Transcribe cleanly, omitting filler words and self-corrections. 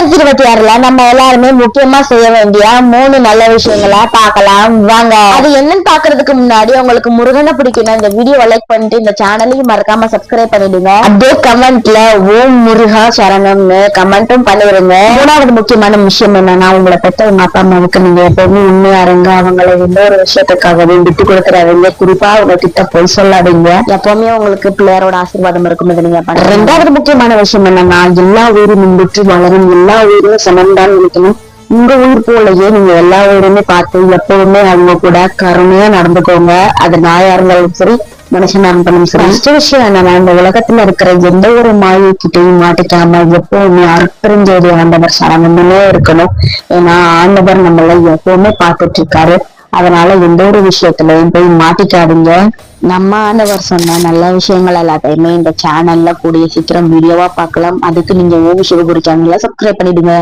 2026ல நம்ம எல்லாருமே முக்கியமா செய்ய வேண்டிய 3 நல்ல விஷயங்களா பார்க்கலாம் வாங்க. அது என்னன்னு பாக்குறதுக்கு முன்னாடி உங்களுக்கு முருகனை பிடிக்கும்னா இந்த வீடியோ லைக் பண்ணிட்டு இந்த சேனலையும் மறக்காம சப்ஸ்கிரைப் பண்ணிடுங்க. அப்படியே கமெண்ட்ல ஓம் முருகா சரணம்னு கமெண்ட்டும் பண்ணிடுங்க. 3வது முக்கியமான விஷயம் என்னன்னா, உங்களை பெற்ற உங்க அப்பா அம்மாவுக்கு நீங்க எப்பவுமே உண்மையா இருங்க. அவங்களை எந்த ஒரு விஷயத்துக்காகவே விட்டு கொடுத்துறாதீங்க. குறிப்பா அவங்க கிட்ட பொய் சொல்லாதீங்க. எப்பவுமே உங்களுக்கு பிள்ளையாரோட ஆசீர்வாதம் இருக்கும். இதை நீங்க 2வது முக்கியமான விஷயம் என்னன்னா, எல்லா உயிரும் முன்பிட்டு வளரும், எல்லா உயிரும் சமம்தான் நினைக்கணும். உங்க உயிர் போலயே நீங்க எல்லா உயிருமே பார்த்து எப்பவுமே அவங்க கூட கருணையா நடந்துக்கோங்க. அது நாயா இருந்தாலும் சரி, மனுஷனா இருந்தாலும் சரி. ஃபர்ஸ்ட் விஷயம் என்னன்னா, இந்த உலகத்துல இருக்கிற எந்த ஒரு மாயக்கிட்டையும் மாட்டிக்காம எப்பவுமே அற்புதஞ்சோதி ஆண்டவர் சரணமே இருக்கணும். ஏன்னா ஆண்டவர் நம்மள எப்பவுமே பார்த்துட்டு இருக்காரு. அதனால எந்த ஒரு விஷயத்திலையும் போய் மாட்டிக்காதீங்க. நம்ம ஆண்டவர் சொன்ன நல்ல விஷயங்கள் எல்லாத்தையுமே இந்த சேனல்ல கூடிய சீக்கிரம் வீடியோவா பார்க்கலாம். அதுக்கு நீங்க ஓம் சிவகுரு சேனல்ல சப்ஸ்கிரைப் பண்ணிடுங்க.